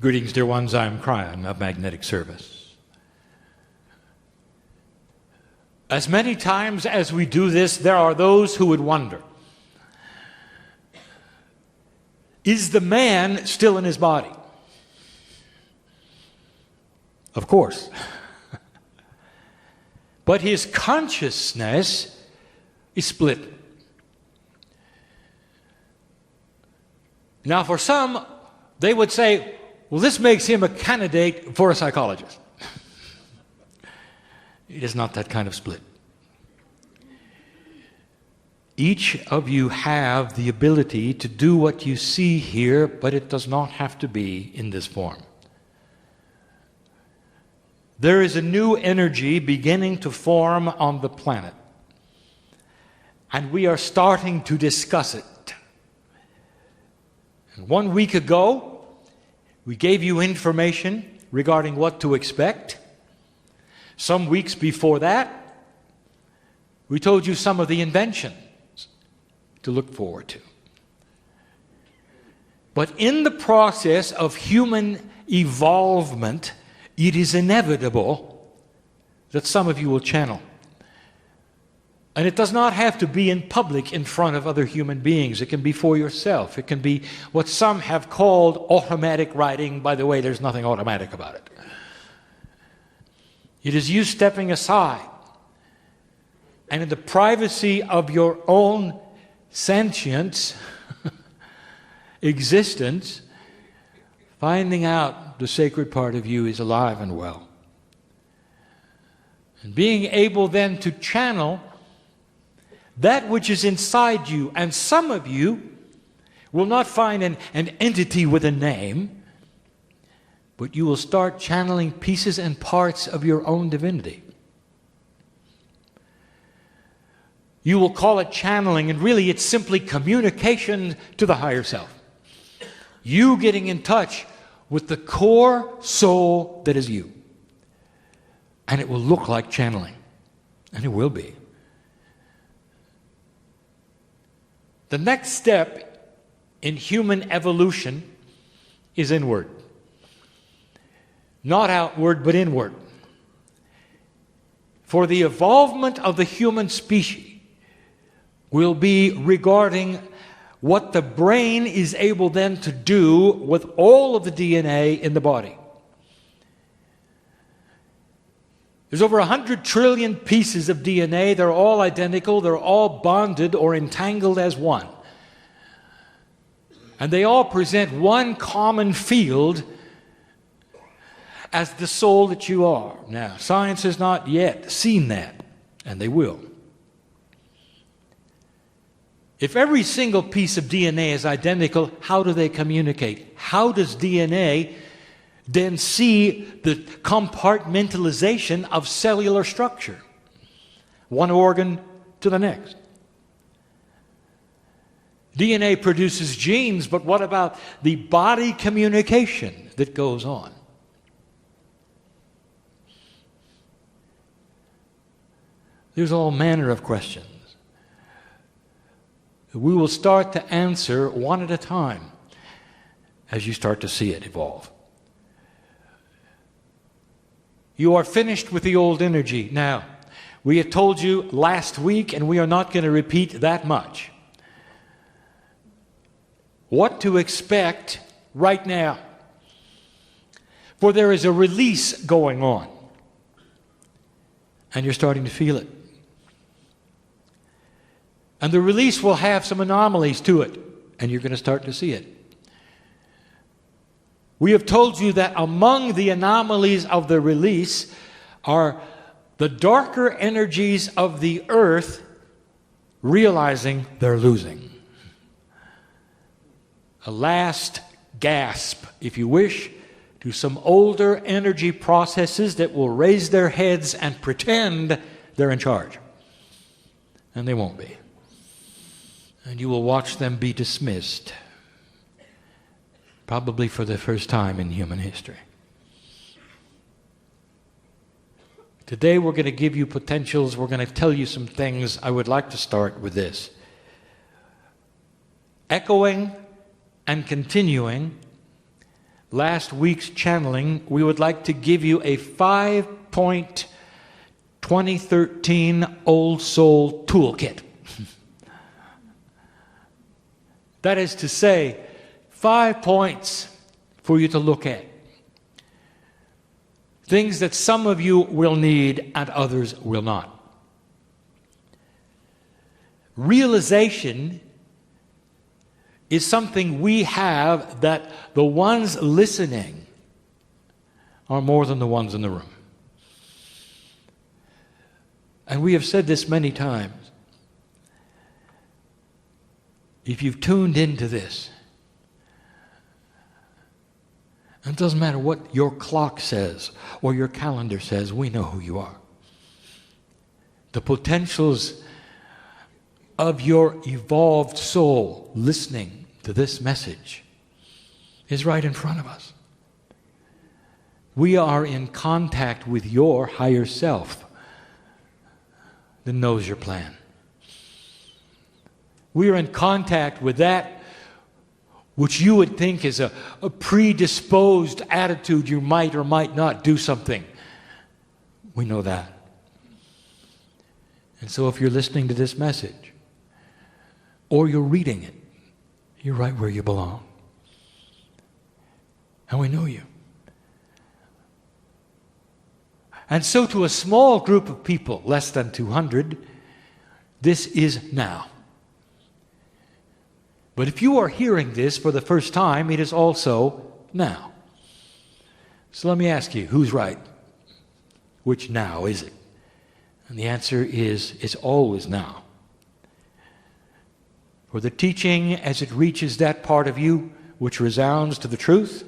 Greetings, dear ones. I am Kryon of Magnetic Service. As many times as we do this, there are those who would wonder, is the man still in his body? Of course. But his consciousness is split. Now, for some, they would say, well, this makes him a candidate for a psychologist. It is not that kind of split. Each of you have the ability to do what you see here, but it does not have to be in this form. There is a new energy beginning to form on the planet, and we are starting to discuss it. And 1 week ago, we gave you information regarding what to expect. Some weeks before that, we told you some of the inventions to look forward to. But in the process of human evolvement, it is inevitable that some of you will channel. And it does not have to be in public in front of other human beings. It can be for yourself. It can be what some have called automatic writing. By the way, there's nothing automatic about it. It is you stepping aside and in the privacy of your own sentience, existence, finding out the sacred part of you is alive and well. And being able then to channel that which is inside you. And some of you will not find an entity with a name, but you will start channeling pieces and parts of your own divinity. You will call it channeling, and really it's simply communication to the higher self. You getting in touch with the core soul that is you. And it will look like channeling. And it will be. The next step in human evolution is inward. Not outward, but inward. For the evolvement of the human species will be regarding what the brain is able then to do with all of the DNA in the body. There's over 100 trillion pieces of DNA. They're all identical. They're all bonded or entangled as one. And they all present one common field as the soul that you are. Now, science has not yet seen that, and they will. If every single piece of DNA is identical, how do they communicate? How does DNA then see the compartmentalization of cellular structure? One organ to the next. DNA produces genes, but what about the body communication that goes on? There's all manner of questions. We will start to answer one at a time as you start to see it evolve. You are finished with the old energy. Now, we had told you last week, and we are not going to repeat that much, what to expect right now. For there is a release going on, and you're starting to feel it. And the release will have some anomalies to it, and you're going to start to see it. We have told you that among the anomalies of the release are the darker energies of the earth realizing they're losing. A last gasp, if you wish, to some older energy processes that will raise their heads and pretend they're in charge. And they won't be. And you will watch them be dismissed, probably for the first time in human history. Today we're going to give you potentials. We're going to tell you some things. I would like to start with this. Echoing and continuing last week's channeling, we would like to give you a 5-point 2013 Old Soul Toolkit. That is to say, 5 points for you to look at. Things that some of you will need and others will not. Realization is something we have that the ones listening are more than the ones in the room. And we have said this many times. If you've tuned into this, and it doesn't matter what your clock says or your calendar says, we know who you are. The potentials of your evolved soul listening to this message is right in front of us. We are in contact with your higher self that knows your plan. We are in contact with that which you would think is a predisposed attitude. You might or might not do something. We know that. And so if you're listening to this message, or you're reading it, you're right where you belong. And we know you. And so to a small group of people, less than 200, this is now. But if you are hearing this for the first time, it is also now. So let me ask you, who's right? Which now is it? And the answer is, it's always now. For the teaching, as it reaches that part of you which resounds to the truth,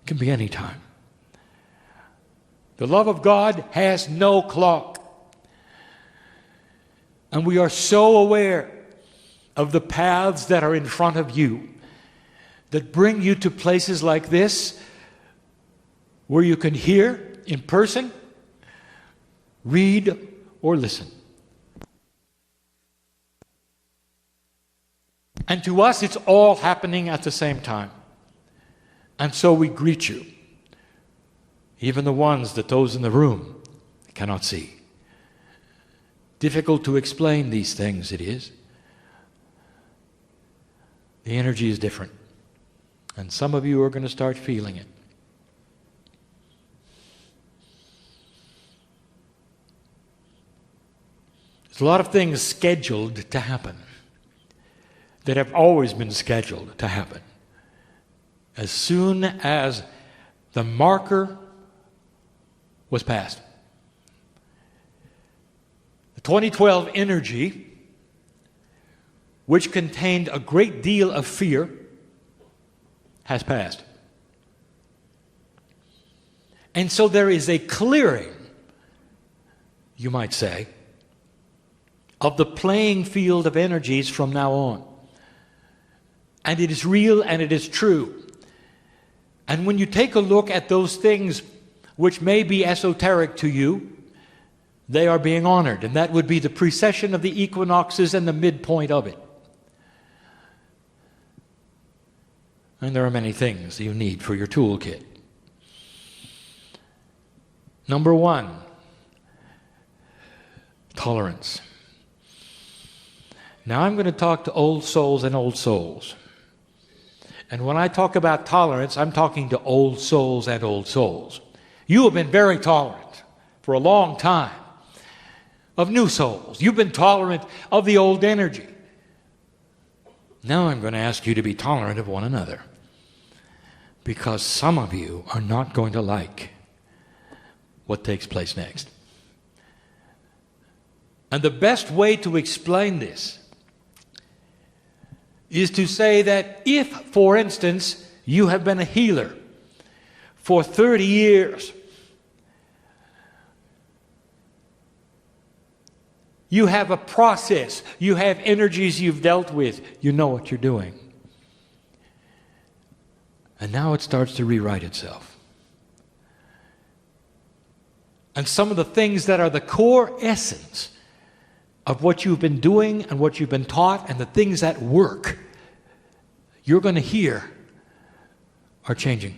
can be any time. The love of God has no clock. And we are so aware of the paths that are in front of you that bring you to places like this where you can hear in person, read, or listen. And to us, it's all happening at the same time. And so we greet you, even the ones that those in the room cannot see. Difficult to explain these things, it is. The energy is different. And some of you are going to start feeling it. There's a lot of things scheduled to happen that have always been scheduled to happen. As soon as the marker was passed. The 2012 energy, which contained a great deal of fear, has passed. And so there is a clearing, you might say, of the playing field of energies from now on. And it is real and it is true. And when you take a look at those things which may be esoteric to you, they are being honored. And that would be the precession of the equinoxes and the midpoint of it. And there are many things you need for your toolkit. Number one, tolerance. Now I'm going to talk to old souls and old souls. And when I talk about tolerance, I'm talking to old souls and old souls. You have been very tolerant for a long time of new souls. You've been tolerant of the old energy. Now I'm going to ask you to be tolerant of one another. Because some of you are not going to like what takes place next. And the best way to explain this is to say that if, for instance, you have been a healer for 30 years, you have a process, you have energies you've dealt with, you know what you're doing. And now it starts to rewrite itself. And some of the things that are the core essence of what you've been doing and what you've been taught and the things that work, you're going to hear are changing.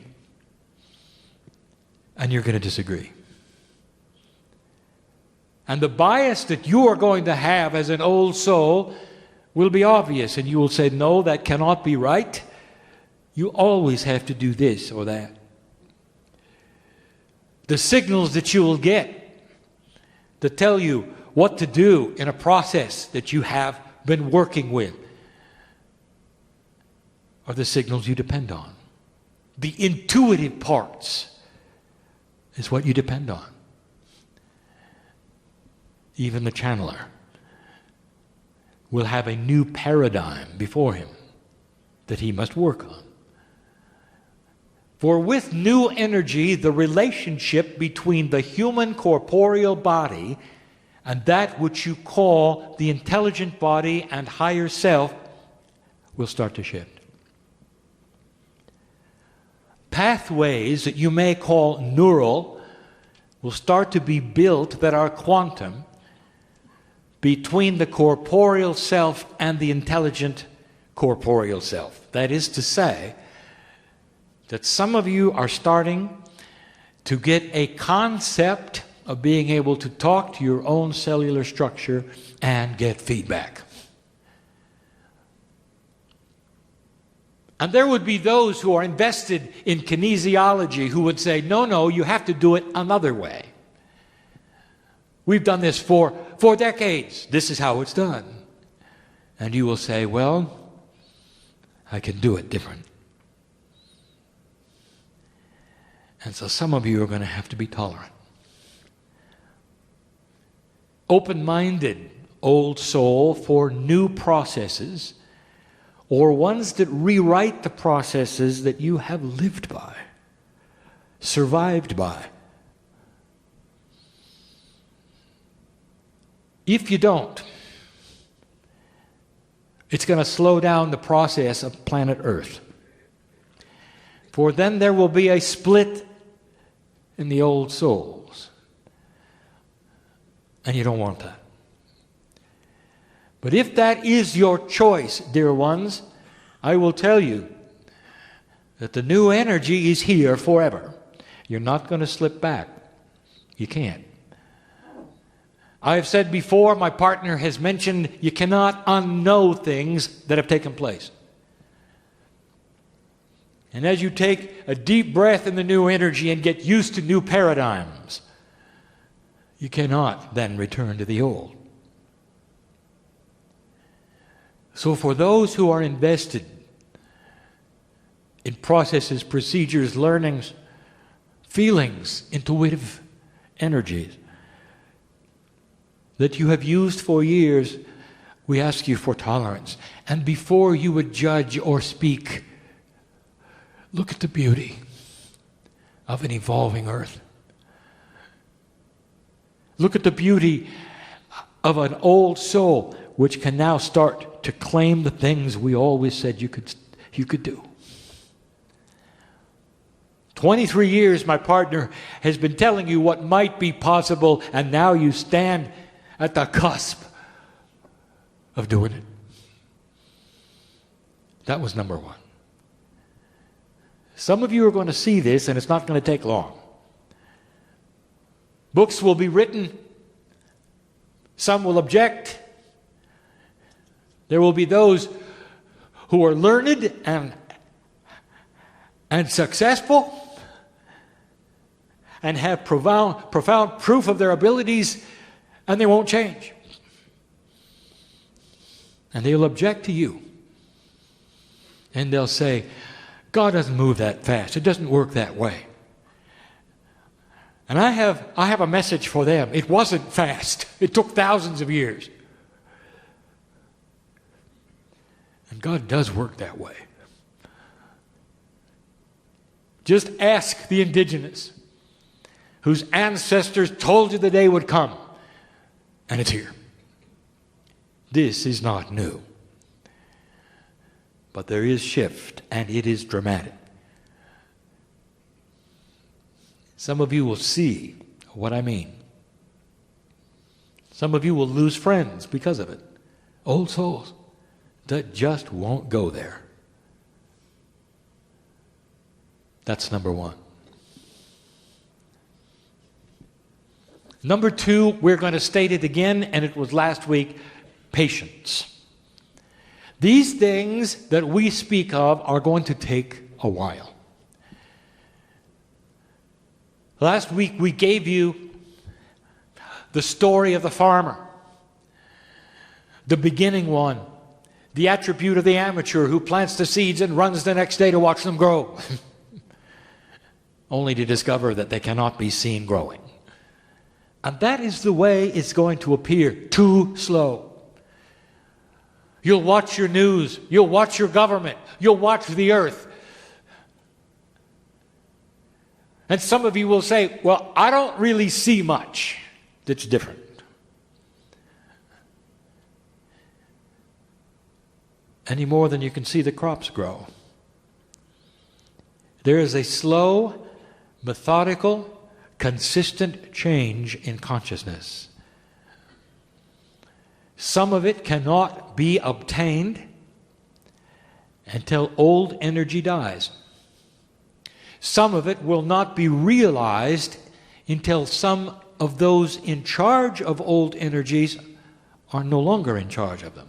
And you're going to disagree. And the bias that you are going to have as an old soul will be obvious, and you will say, no, that cannot be right. You always have to do this or that. The signals that you will get to tell you what to do in a process that you have been working with are the signals you depend on. The intuitive parts is what you depend on. Even the channeler will have a new paradigm before him that he must work on. For with new energy, the relationship between the human corporeal body and that which you call the intelligent body and higher self will start to shift. Pathways that you may call neural will start to be built that are quantum between the corporeal self and the intelligent corporeal self. That is to say, that some of you are starting to get a concept of being able to talk to your own cellular structure and get feedback. And there would be those who are invested in kinesiology who would say, no, you have to do it another way. We've done this for decades. This is how it's done. And you will say, well, I can do it different. And so some of you are going to have to be tolerant. Open-minded, old soul, for new processes, or ones that rewrite the processes that you have lived by, survived by. If you don't, it's going to slow down the process of planet Earth. For then there will be a split in the old souls. And you don't want that. But if that is your choice, dear ones, I will tell you that the new energy is here forever. You're not going to slip back. You can't. I have said before, my partner has mentioned, you cannot unknow things that have taken place. And as you take a deep breath in the new energy and get used to new paradigms, you cannot then return to the old. So for those who are invested in processes, procedures, learnings, feelings, intuitive energies that you have used for years, we ask you for tolerance. And before you would judge or speak, look at the beauty of an evolving earth. Look at the beauty of an old soul which can now start to claim the things we always said you could do. 23 years my partner has been telling you what might be possible, and now you stand at the cusp of doing it. That was number one. Some of you are going to see this, and it's not going to take long. Books will be written. Some will object. There will be those who are learned and successful and have profound proof of their abilities, and they won't change. And they'll object to you. And they'll say, God doesn't move that fast. It doesn't work that way. And I have a message for them. It wasn't fast. It took thousands of years. And God does work that way. Just ask the indigenous whose ancestors told you the day would come. And it's here. This is not new. But there is shift, and it is dramatic. Some of you will see what I mean. Some of you will lose friends because of it. Old souls that just won't go there. That's number one. Number two, we're going to state it again, and it was last week, patience. These things that we speak of are going to take a while. Last week we gave you the story of the farmer, the beginning one, the attribute of the amateur who plants the seeds and runs the next day to watch them grow, only to discover that they cannot be seen growing. And that is the way it's going to appear, too slow. You'll watch your news, you'll watch your government, you'll watch the earth. And some of you will say, well, I don't really see much that's different. Any more than you can see the crops grow. There is a slow, methodical, consistent change in consciousness. Some of it cannot be obtained until old energy dies. Some of it will not be realized until some of those in charge of old energies are no longer in charge of them.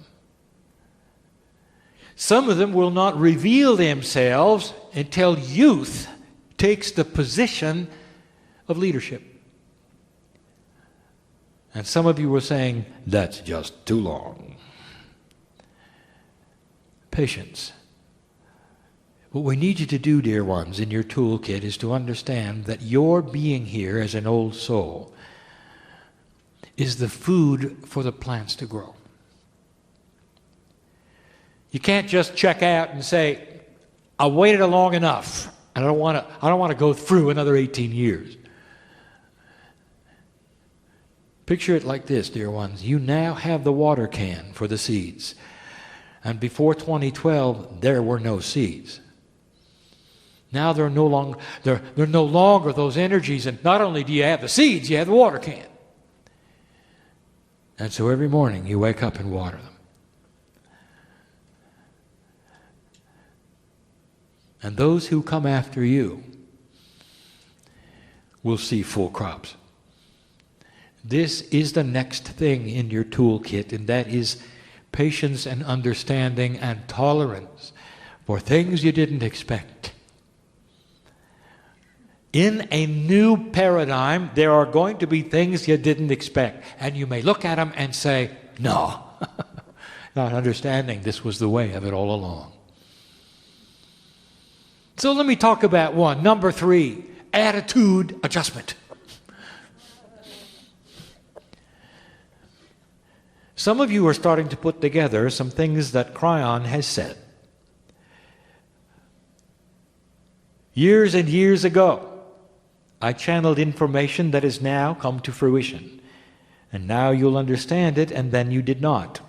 Some of them will not reveal themselves until youth takes the position of leadership. And some of you were saying, that's just too long. Patience. What we need you to do, dear ones, in your toolkit is to understand that your being here as an old soul is the food for the plants to grow. You can't just check out and say, I waited long enough, and I don't want to go through another 18 years. Picture it like this, dear ones. You now have the water can for the seeds. And before 2012, there were no seeds. Now they're no longer those energies, and not only do you have the seeds, you have the water can. And so every morning you wake up and water them. And those who come after you will see full crops. This is the next thing in your toolkit, and that is patience and understanding and tolerance for things you didn't expect. In a new paradigm, there are going to be things you didn't expect, and you may look at them and say, no, not understanding this was the way of it all along. So let me talk about one. Number 3, attitude adjustment. Some of you are starting to put together some things that Kryon has said. Years and years ago, I channeled information that has now come to fruition. And now you'll understand it, and then you did not.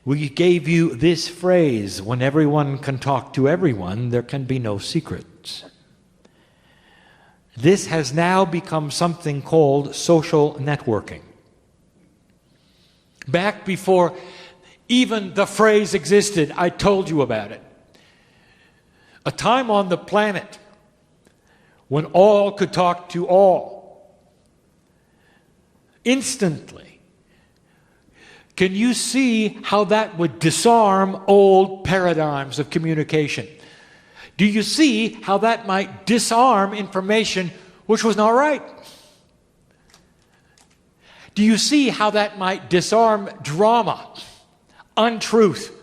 We gave you this phrase, when everyone can talk to everyone, there can be no secrets. This has now become something called social networking. Back before even the phrase existed, I told you about it. A time on the planet when all could talk to all. Instantly. Can you see how that would disarm old paradigms of communication? Do you see how that might disarm information which was not right? Do you see how that might disarm drama, untruth?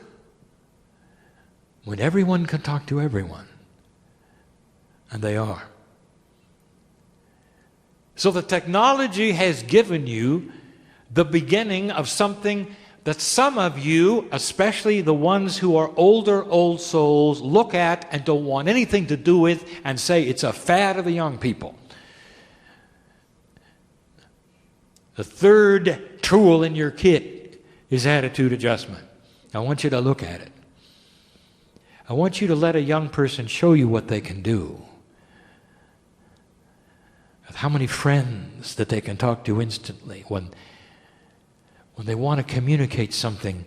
When everyone can talk to everyone, and they are. So the technology has given you the beginning of something that some of you, especially the ones who are older old souls, look at and don't want anything to do with and say it's a fad of the young people. The third tool in your kit is attitude adjustment. I want you to look at it. I want you to let a young person show you what they can do. How many friends that they can talk to instantly when they want to communicate something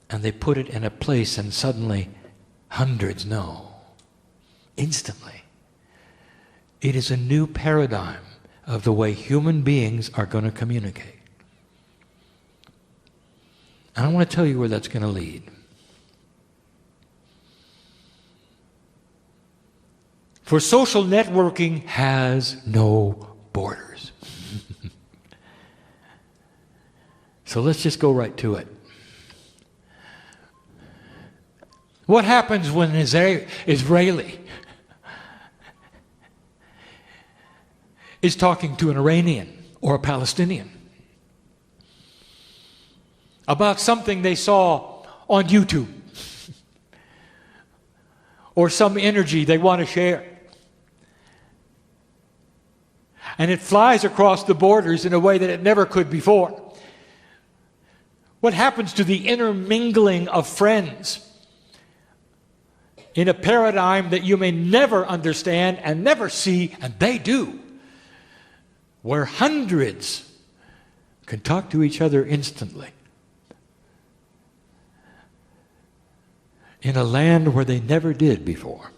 and they put it in a place and suddenly hundreds know. instantly. It is a new paradigm of the way human beings are going to communicate. And I want to tell you where that's going to lead. For social networking has no borders. So let's just go right to it. What happens when an Israeli is talking to an Iranian or a Palestinian about something they saw on YouTube or some energy they want to share? And it flies across the borders in a way that it never could before. What happens to the intermingling of friends in a paradigm that you may never understand and never see, and they do, where hundreds can talk to each other instantly in a land where they never did before?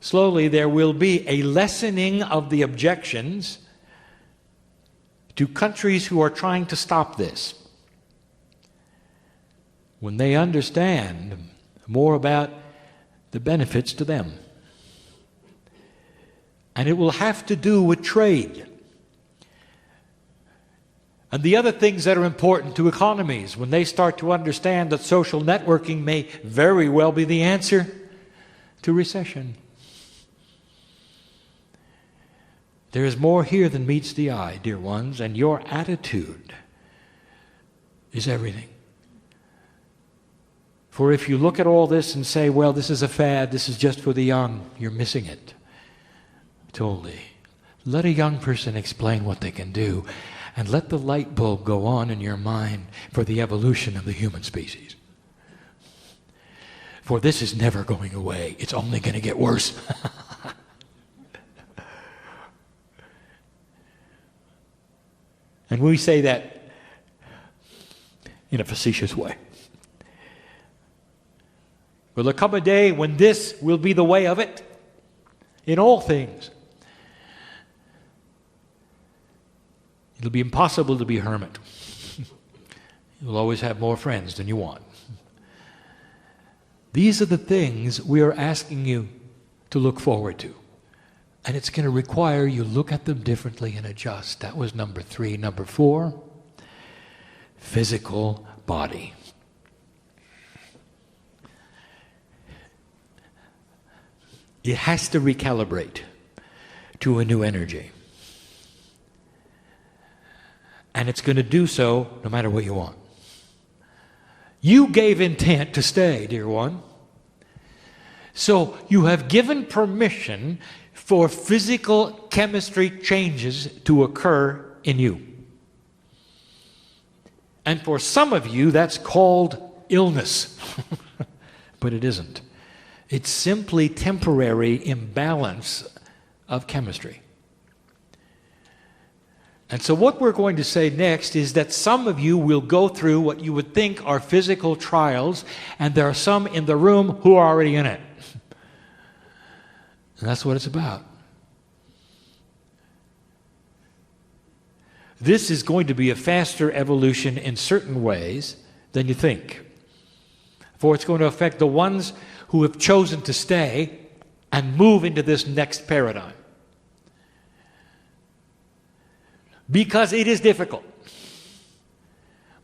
Slowly, there will be a lessening of the objections to countries who are trying to stop this, when they understand more about the benefits to them. And it will have to do with trade and the other things that are important to economies when they start to understand that social networking may very well be the answer to recession. There is more here than meets the eye, dear ones, and your attitude is everything. For if you look at all this and say, well, this is a fad, this is just for the young, you're missing it. Totally. Let a young person explain what they can do, and let the light bulb go on in your mind for the evolution of the human species. For this is never going away. It's only going to get worse. And we say that in a facetious way. Will there come a day when this will be the way of it in all things? It'll be impossible to be a hermit. You'll always have more friends than you want. These are the things we are asking you to look forward to. And it's going to require you look at them differently and adjust. That was number 3. Number 4, physical body. It has to recalibrate to a new energy. And it's going to do so no matter what you want. You gave intent to stay, dear one. So you have given permission for physical chemistry changes to occur in you. And for some of you, that's called illness. But it isn't. It's simply temporary imbalance of chemistry. And so what we're going to say next is that some of you will go through what you would think are physical trials, and there are some in the room who are already in it. And that's what it's about. This is going to be a faster evolution in certain ways than you think. For it's going to affect the ones who have chosen to stay and move into this next paradigm. Because it is difficult.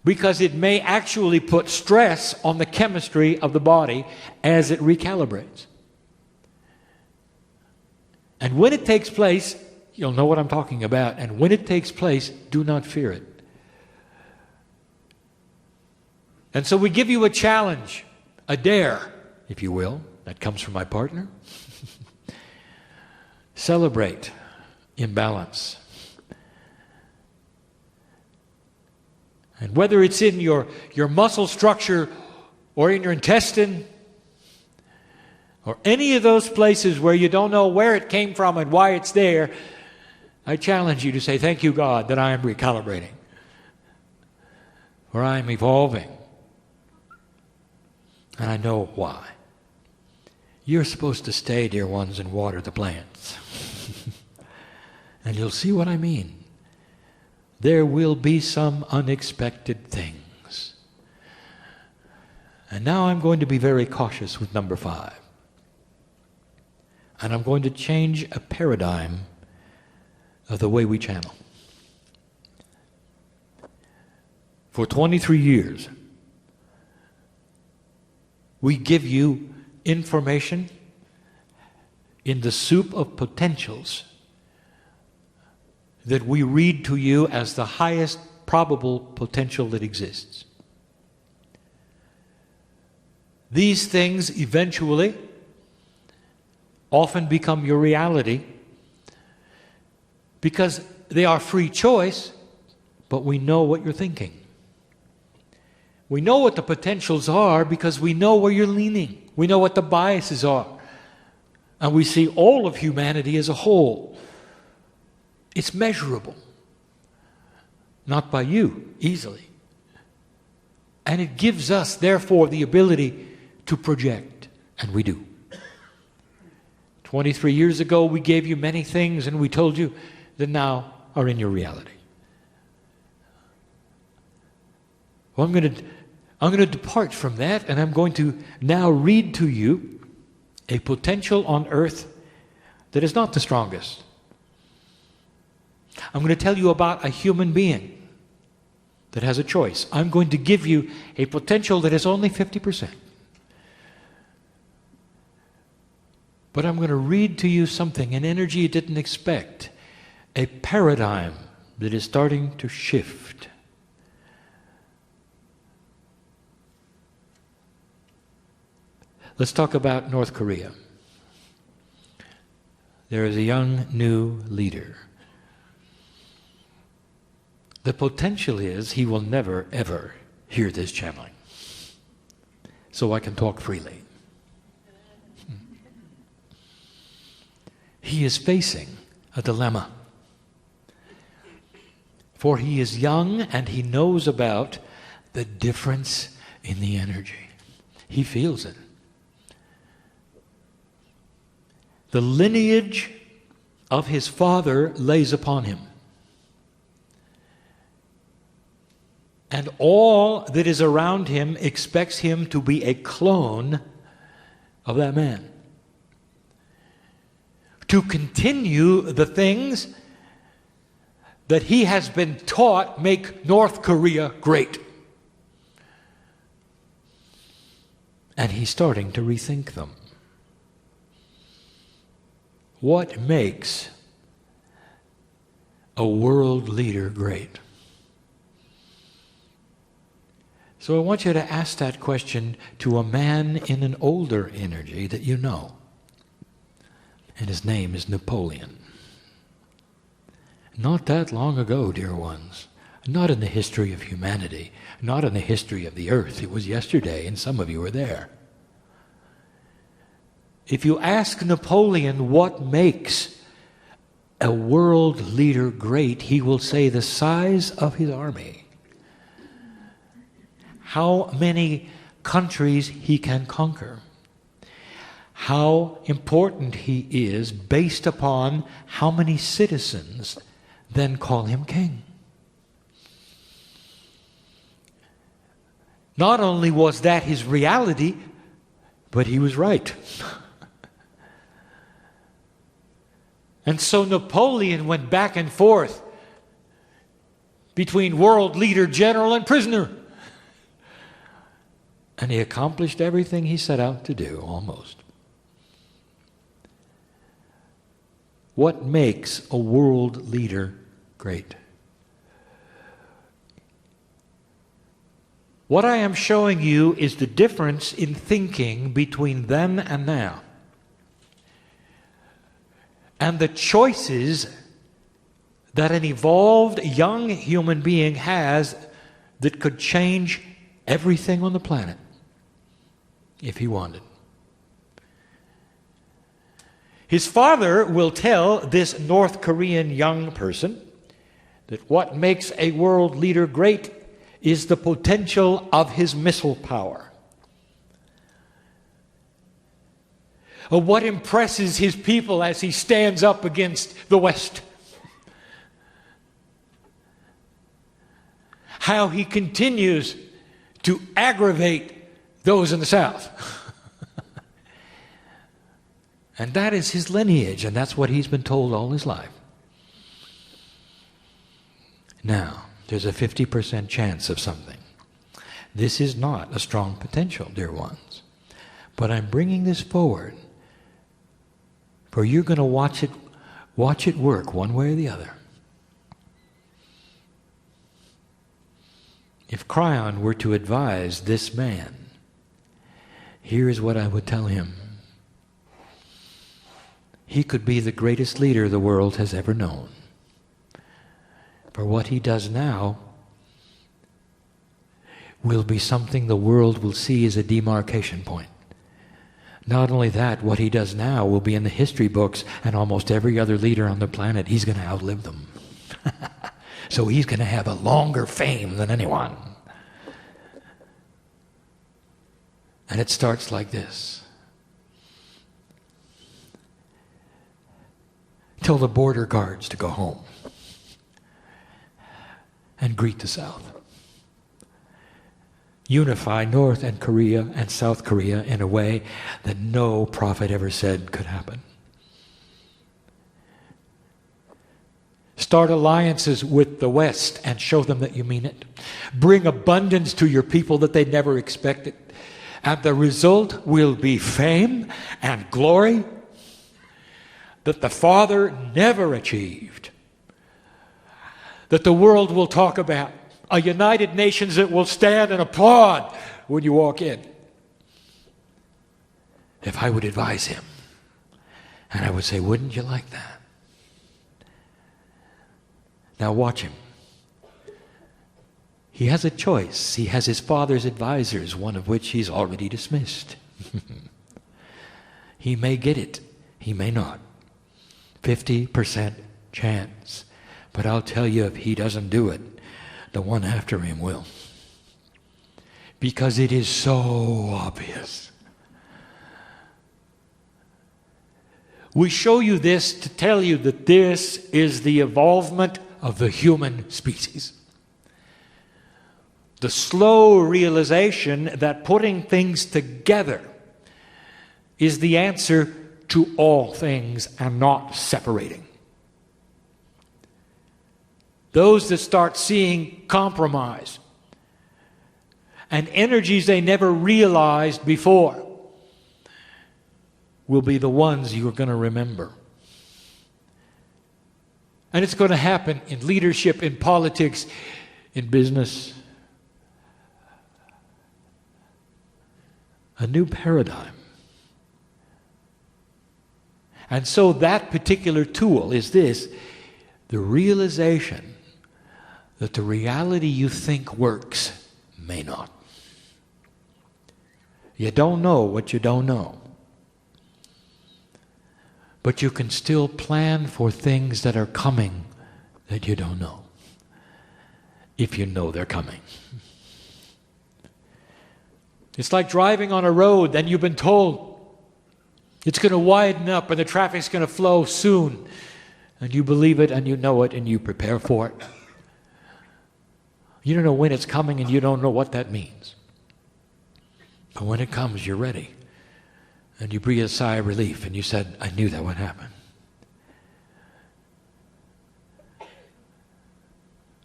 Because it may actually put stress on the chemistry of the body as it recalibrates. And when it takes place, you'll know what I'm talking about. And when it takes place, do not fear it. And so we give you a challenge, a dare, if you will. That comes from my partner. Celebrate imbalance. And whether it's in your muscle structure or in your intestine or any of those places where you don't know where it came from and why it's there, I challenge you to say, thank you, God, that I am recalibrating, or I am evolving. And I know why. You're supposed to stay, dear ones, and water the plants. And you'll see what I mean. There will be some unexpected things. And now I'm going to be very cautious with number 5. And I'm going to change a paradigm of the way we channel. For 23 years, we give you information in the soup of potentials that we read to you as the highest probable potential that exists. These things eventually often become your reality because they are free choice, but we know what you're thinking. We know what the potentials are because we know where you're leaning. We know what the biases are. And we see all of humanity as a whole. It's measurable. Not by you, easily. And it gives us, therefore, the ability to project. And we do. 23 years ago, we gave you many things and we told you that now are in your reality. Well, I'm going to depart from that, and I'm going to now read to you a potential on earth that is not the strongest. I'm going to tell you about a human being that has a choice. I'm going to give you a potential that is only 50%. But I'm going to read to you something, an energy you didn't expect, a paradigm that is starting to shift. Let's talk about North Korea. There is a young, new leader. The potential is he will never, ever hear this channeling. So I can talk freely. He is facing a dilemma. For he is young and he knows about the difference in the energy. He feels it. The lineage of his father lays upon him. And all that is around him expects him to be a clone of that man. To continue the things that he has been taught make North Korea great. And he's starting to rethink them. What makes a world leader great? So I want you to ask that question to a man in an older energy that you know. And his name is Napoleon. Not that long ago, dear ones. Not in the history of humanity. Not in the history of the earth. It was yesterday, and some of you were there. If you ask Napoleon what makes a world leader great, he will say the size of his army. How many countries he can conquer. How important he is based upon how many citizens then call him king. Not only was that his reality, but he was right. And so Napoleon went back and forth between world leader, general, and prisoner. And he accomplished everything he set out to do, almost. What makes a world leader great? What I am showing you is the difference in thinking between then and now. And the choices that an evolved young human being has that could change everything on the planet if he wanted. His father will tell this North Korean young person that what makes a world leader great is the potential of his missile power. what impresses his people as he stands up against the West. How he continues to aggravate those in the South. And that is his lineage, and that's what he's been told all his life. Now, there's a 50% chance of something. This is not a strong potential, dear ones. But I'm bringing this forward, for you're going to watch it work one way or the other. If Kryon were to advise this man, here is what I would tell him. He could be the greatest leader the world has ever known. For what he does now will be something the world will see as a demarcation point. Not only that, what he does now will be in the history books, and almost every other leader on the planet, he's going to outlive them. So he's going to have a longer fame than anyone. And it starts like this. Tell the border guards to go home and greet the South. Unify North and Korea and South Korea in a way that no prophet ever said could happen. Start alliances with the West and show them that you mean it. Bring abundance to your people that they never expected. And the result will be fame and glory that the Father never achieved. That the world will talk about. A United Nations that will stand and applaud when you walk in. If I would advise him, and I would say, wouldn't you like that? Now watch him. He has a choice. He has his father's advisors, one of which he's already dismissed. He may get it. He may not. 50% chance. But I'll tell you, if he doesn't do it, the one after him will. Because it is so obvious. We show you this to tell you that this is the evolvement of the human species. The slow realization that putting things together is the answer to all things and not separating. Those that start seeing compromise and energies they never realized before will be the ones you're going to remember. And it's going to happen in leadership, in politics, in business. A new paradigm. And so that particular tool is this, the realization that the reality you think works may not. You don't know what you don't know. But you can still plan for things that are coming that you don't know, if you know they're coming. It's like driving on a road, then you've been told it's going to widen up and the traffic's going to flow soon. And you believe it and you know it and you prepare for it. You don't know when it's coming and you don't know what that means. But when it comes, you're ready. And you breathe a sigh of relief and you said, I knew that would happen.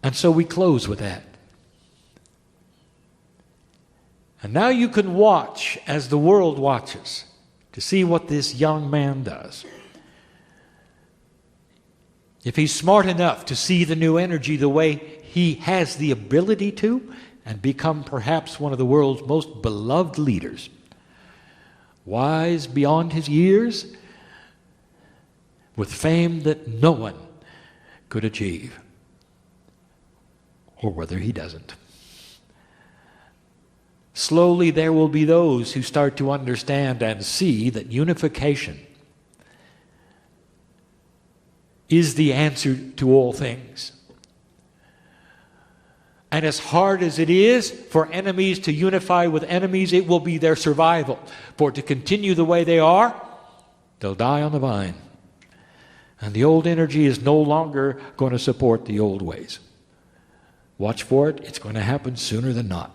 And so we close with that. And now you can watch as the world watches to see what this young man does. If he's smart enough to see the new energy the way he has the ability to and become perhaps one of the world's most beloved leaders, wise beyond his years, with fame that no one could achieve, or whether he doesn't. Slowly there will be those who start to understand and see that unification is the answer to all things. And as hard as it is for enemies to unify with enemies, it will be their survival. For to continue the way they are They'll die on the vine. And the old energy is no longer going to support the old ways. Watch for it. It's going to happen sooner than not.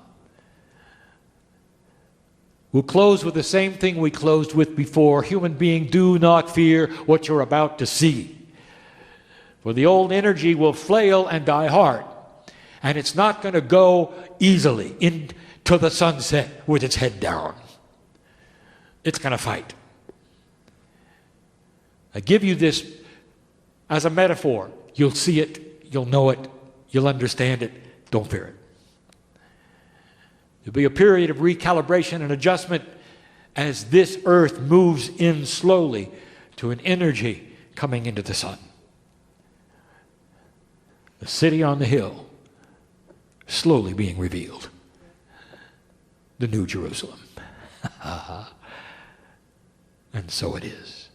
We'll close with the same thing we closed with before. Human being, do not fear what you're about to see. For the old energy will flail and die hard. And it's not going to go easily into the sunset with its head down. It's going to fight. I give you this as a metaphor. You'll see it, you'll know it, you'll understand it. Don't fear it. There'll be a period of recalibration and adjustment as this earth moves in slowly to an energy coming into the sun. The city on the hill slowly being revealed. The New Jerusalem. And so it is.